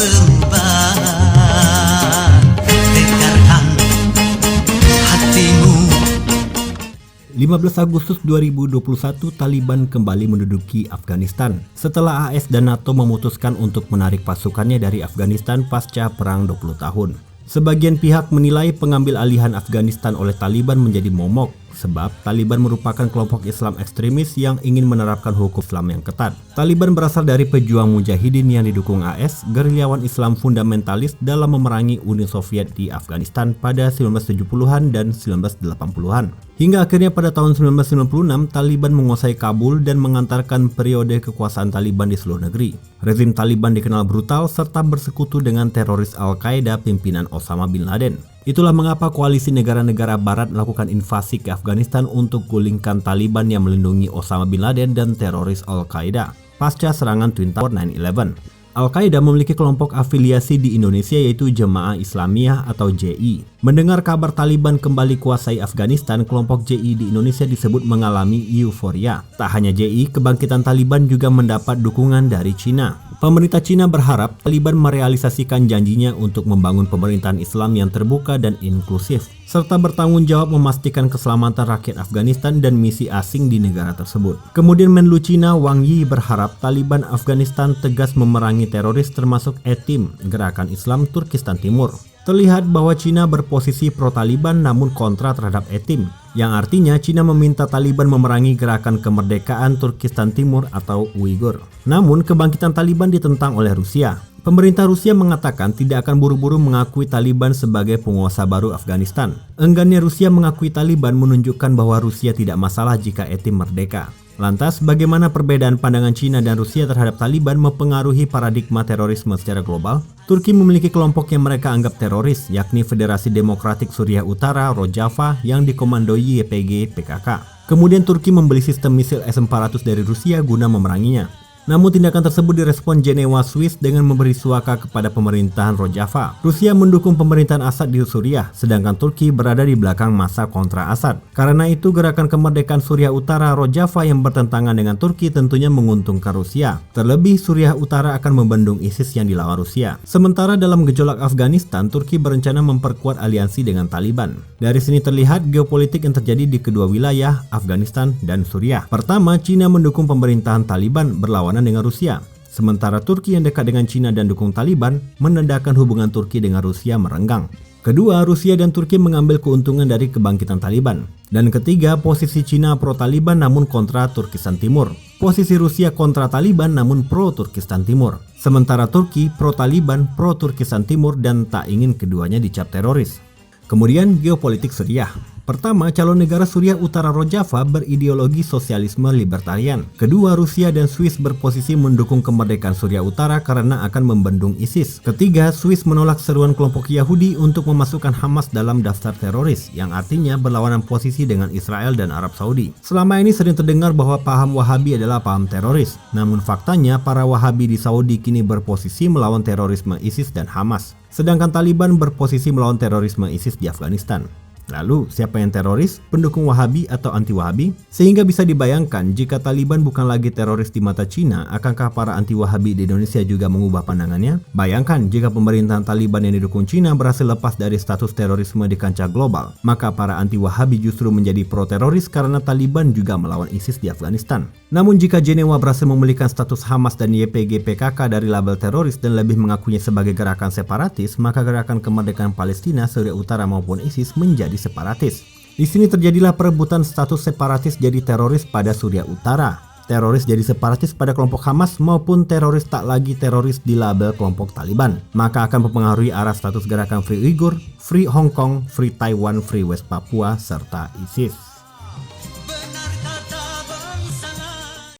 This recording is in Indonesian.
perubahan, tegarkan hatimu. 15 Agustus 2021, Taliban kembali menduduki Afghanistan setelah AS dan NATO memutuskan untuk menarik pasukannya dari Afghanistan pasca perang 20 tahun. Sebagian pihak menilai pengambil alihan Afghanistan oleh Taliban menjadi momok sebab Taliban merupakan kelompok Islam ekstremis yang ingin menerapkan hukum Islam yang ketat. Taliban berasal dari pejuang mujahidin yang didukung AS, gerilyawan Islam fundamentalis dalam memerangi Uni Soviet di Afghanistan pada 1970-an dan 1980-an. Hingga akhirnya pada tahun 1996, Taliban menguasai Kabul dan mengantarkan periode kekuasaan Taliban di seluruh negeri. Rezim Taliban dikenal brutal serta bersekutu dengan teroris Al-Qaeda pimpinan Osama bin Laden. Itulah mengapa koalisi negara-negara barat melakukan invasi ke Afghanistan untuk gulingkan Taliban yang melindungi Osama bin Laden dan teroris Al-Qaeda pasca serangan Twin Tower 9/11. Al-Qaeda memiliki kelompok afiliasi di Indonesia yaitu Jemaah Islamiyah atau JI. Mendengar kabar Taliban kembali kuasai Afghanistan, kelompok JI di Indonesia disebut mengalami euforia. Tak hanya JI, kebangkitan Taliban juga mendapat dukungan dari Cina. Pemerintah Cina berharap Taliban merealisasikan janjinya untuk membangun pemerintahan Islam yang terbuka dan inklusif, serta bertanggung jawab memastikan keselamatan rakyat Afghanistan dan misi asing di negara tersebut. Kemudian Menlu Cina Wang Yi berharap Taliban Afghanistan tegas memerangi teroris termasuk ETIM, Gerakan Islam Turkistan Timur. Terlihat bahwa Cina berposisi pro-Taliban namun kontra terhadap ETIM, yang artinya Cina meminta Taliban memerangi gerakan kemerdekaan Turkistan Timur atau Uighur. Namun kebangkitan Taliban ditentang oleh Rusia. Pemerintah Rusia mengatakan tidak akan buru-buru mengakui Taliban sebagai penguasa baru Afghanistan. Enggannya Rusia mengakui Taliban menunjukkan bahwa Rusia tidak masalah jika ETIM merdeka. Lantas, bagaimana perbedaan pandangan Cina dan Rusia terhadap Taliban mempengaruhi paradigma terorisme secara global? Turki memiliki kelompok yang mereka anggap teroris, yakni Federasi Demokratik Suriah Utara Rojava yang dikomandoi YPG PKK. Kemudian Turki membeli sistem misil S-400 dari Rusia guna memeranginya. Namun tindakan tersebut direspon Jenewa Swiss dengan memberi suaka kepada pemerintahan Rojava. Rusia mendukung pemerintahan Assad di Suriah, sedangkan Turki berada di belakang masa kontra Assad. Karena itu gerakan kemerdekaan Suriah Utara Rojava yang bertentangan dengan Turki tentunya menguntungkan Rusia. Terlebih Suriah Utara akan membendung ISIS yang dilawan Rusia. Sementara dalam gejolak Afghanistan, Turki berencana memperkuat aliansi dengan Taliban. Dari sini terlihat geopolitik yang terjadi di kedua wilayah, Afghanistan dan Suriah. Pertama, Cina mendukung pemerintahan Taliban berlawanan dengan Rusia. Sementara Turki yang dekat dengan Cina dan dukung Taliban menandakan hubungan Turki dengan Rusia merenggang. Kedua, Rusia dan Turki mengambil keuntungan dari kebangkitan Taliban. Dan ketiga, posisi Cina pro-Taliban namun kontra Turkistan Timur. Posisi Rusia kontra Taliban namun pro-Turkistan Timur. Sementara Turki pro-Taliban, pro-Turkistan Timur dan tak ingin keduanya dicap teroris. Kemudian geopolitik Suriah. Pertama, calon negara Suriah Utara Rojava berideologi sosialisme libertarian. Kedua, Rusia dan Swiss berposisi mendukung kemerdekaan Suriah Utara karena akan membendung ISIS. Ketiga, Swiss menolak seruan kelompok Yahudi untuk memasukkan Hamas dalam daftar teroris, yang artinya berlawanan posisi dengan Israel dan Arab Saudi. Selama ini sering terdengar bahwa paham Wahabi adalah paham teroris. Namun faktanya, para Wahabi di Saudi kini berposisi melawan terorisme ISIS dan Hamas. Sedangkan Taliban berposisi melawan terorisme ISIS di Afghanistan. Lalu, siapa yang teroris? Pendukung Wahabi atau anti-Wahabi? Sehingga bisa dibayangkan jika Taliban bukan lagi teroris di mata Cina, akankah para anti-Wahabi di Indonesia juga mengubah pandangannya? Bayangkan jika pemerintahan Taliban yang didukung Cina berhasil lepas dari status terorisme di kancah global, maka para anti-Wahabi justru menjadi pro-teroris karena Taliban juga melawan ISIS di Afghanistan. Namun jika Jenewa berhasil memulihkan status Hamas dan YPG PKK dari label teroris dan lebih mengakuinya sebagai gerakan separatis, maka gerakan kemerdekaan Palestina, Suriah Utara maupun ISIS menjadi separatis. Di sini terjadilah perebutan status separatis jadi teroris pada Suriah Utara, teroris jadi separatis pada kelompok Hamas maupun teroris tak lagi teroris di label kelompok Taliban. Maka akan mempengaruhi arah status gerakan Free Uighur, Free Hong Kong, Free Taiwan, Free West Papua serta ISIS.